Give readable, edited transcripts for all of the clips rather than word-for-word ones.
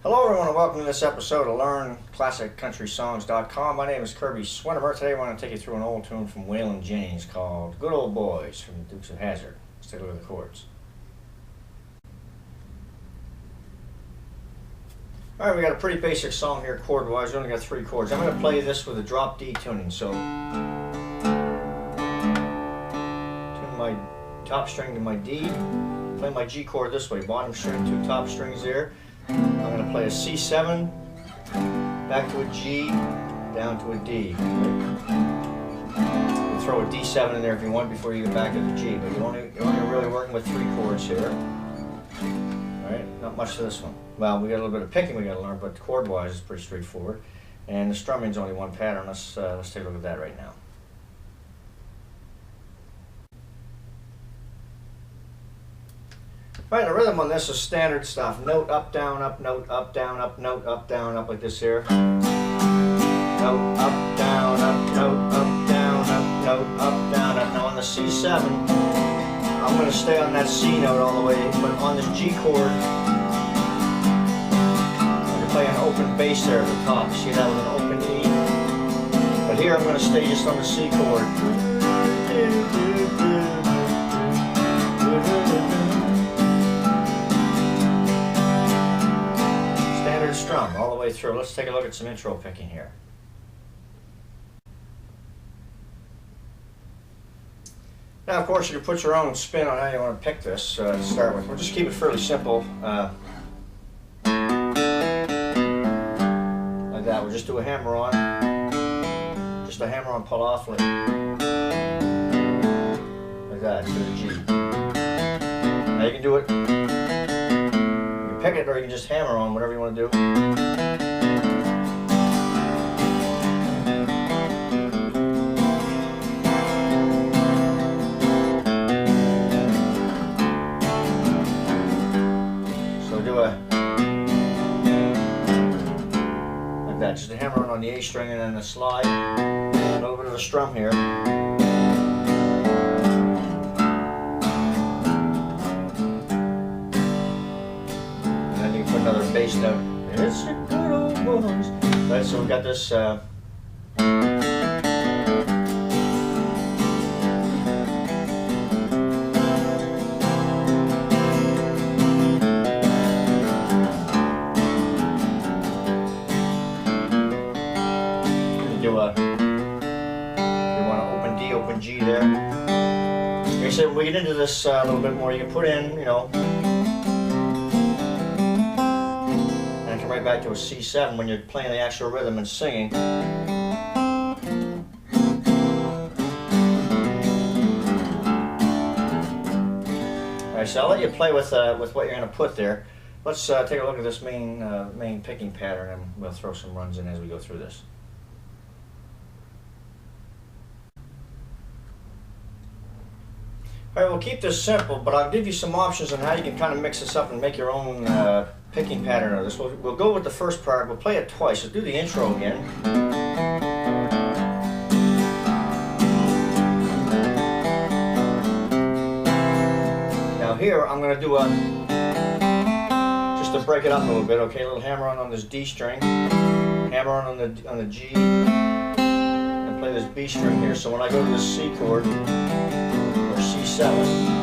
Hello everyone and welcome to this episode of LearnClassicCountrySongs.com. My name is Kirby Swinnermer. Today I want to take you through an old tune from Waylon Jennings called Good Ole Boys from the Dukes of Hazzard. Let's take a look at the chords. Alright, we got a pretty basic song here chord-wise. We only got 3 chords. I'm going to play this with a drop D tuning. So, tune my top string to my D. Play my G chord this way. Bottom string, 2 top strings there. I'm going to play a C7, back to a G, down to a D. You throw a D7 in there if you want before you get back to the G, but you're only really working with 3 chords here. Alright, not much to this one. Well, we got a little bit of picking we got to learn, but chord-wise it's pretty straightforward. And the strumming's only one pattern. Let's take a look at that right now. Right, the rhythm on this is standard stuff. Note, up, down, up, note, up, down, up, note, up, down, up, like this here. Note, up, down, up, note, up, down, up, note, up, down, up. Now on the C7, I'm going to stay on that C note all the way, but on this G chord, I'm going to play an open bass there at the top. See that with an open E? But here I'm going to stay just on the C chord. Strum all the way through. Let's take a look at some intro picking here. Now, of course, you can put your own spin on how you want to pick this to start with. We'll just keep it fairly simple. Like that. We'll just do a hammer on. Just a hammer on pull off. Like that. To the G. Now you can do it. Pick it, or you can just hammer on, whatever you want to do. So do a like that, just a hammer on the A string and then a slide. A little bit of a strum here. Another bass note. It's a good old boys. Right, so we've got this. Do a. You want to open D, open G there. Like I said, when we get into this a little bit more, you can put in, you know. Right back to a C7 when you're playing the actual rhythm and singing. Alright, so I'll let you play with what you're going to put there. Let's take a look at this main picking pattern, and we'll throw some runs in as we go through this. Alright, we'll keep this simple, but I'll give you some options on how you can kind of mix this up and make your own picking pattern of this. We'll go with the first part. We'll play it twice. Let's do the intro again. Now here I'm going to do just to break it up a little bit. Okay, a little hammer on this D string, hammer on the G, and play this B string here. So when I go to the C chord or C7.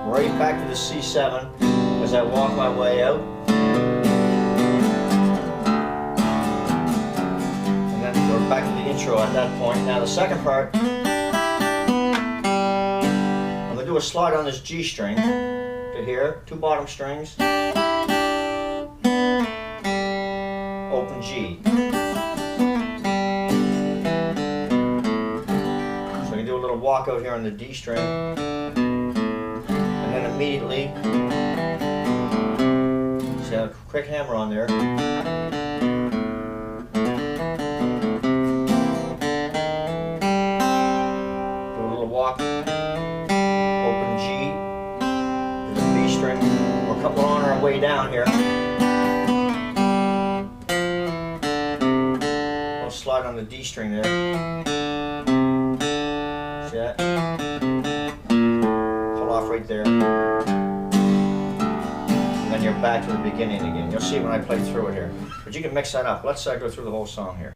Right back to the C7 as I walk my way out. And then we're back to the intro at that point. Now the second part, I'm going to do a slide on this G string to here, 2 bottom strings, open G. So I can do a little walk out here on the D string. And immediately, see a quick hammer on there. Do a little walk, open G, there's a B string. We're a couple on our way down here. I'll slide on the D string there. See that? off right there. And then you're back to the beginning again. You'll see when I play through it here. But you can mix that up. Let's go through the whole song here.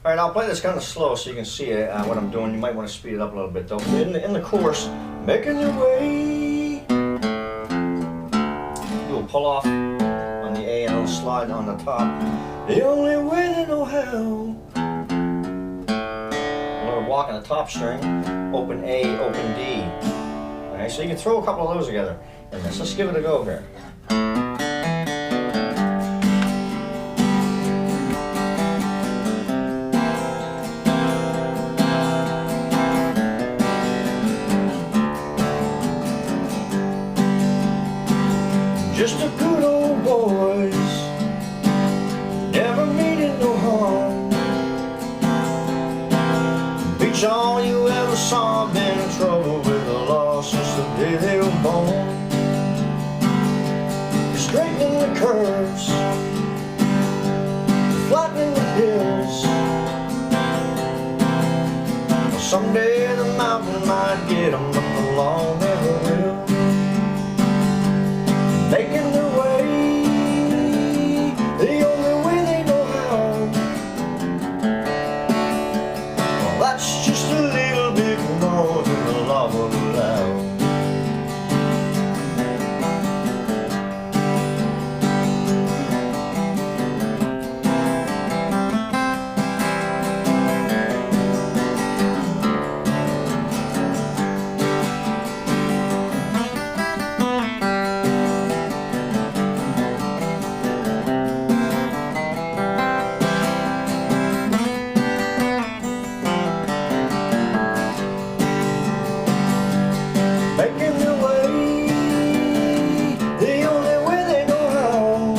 All right, I'll play this kind of slow so you can see what I'm doing. You might want to speed it up a little bit though. In the chorus, making your way. Do a pull off on the A and a slide on the top. The only way they know how. A little walk on the top string. Open A, open D. Okay, so you can throw a couple of those together in this. Let's give it a go here. Just a good old boys, never meaning no harm. Beats all you ever saw, been in trouble with the law since the day they were born. Straightening the curves, flattening the hills. Someday the mountain might get them, but the law never will. Making their way, the only way they know how. Well, that's just a little bit more than the law would allow. Making their way, the only way they know how.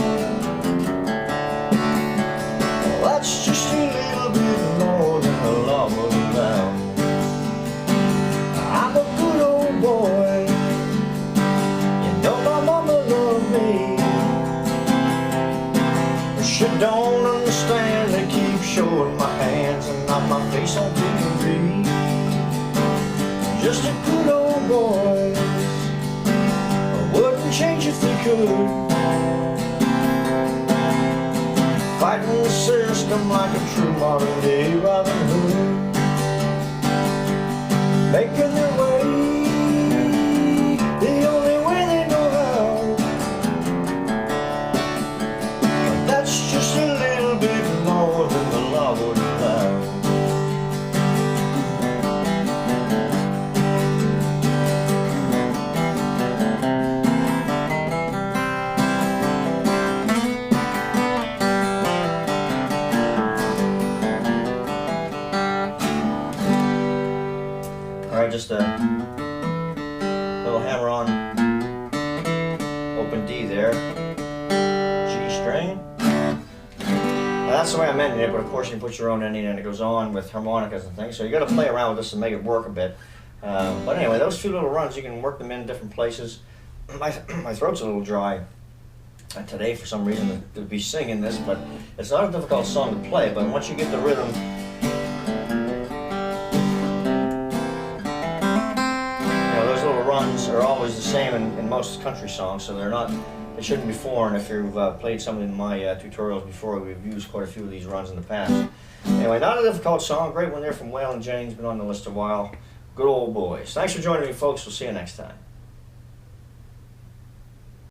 Well, that's just a little bit more than the law would allow. I'm a good old boy, you know my mama loved me, but she don't understand. They keep showing my hands and not my face on TV. Just a good old boys, I wouldn't change if they could. Fighting the system like a true modern day Robin Hood. Making their way, the only way they know how. But that's just a little bit more than the law would allow. Alright, just a little hammer on open D there, G string. Now that's the way I'm ending it, but of course you can put your own ending and it goes on with harmonicas and things, so you got to play around with this and make it work a bit. But anyway, those few little runs, you can work them in different places. My throat's a little dry today for some reason to be singing this, but it's not a difficult song to play, but once you get the rhythm, runs are always the same in most country songs, so they shouldn't be foreign if you've played some of my tutorials before. We've used quite a few of these runs in the past. Anyway, not a difficult song, great one there from Waylon Jennings, been on the list a while. Good Old Boys. Thanks for joining me, folks. We'll see you next time.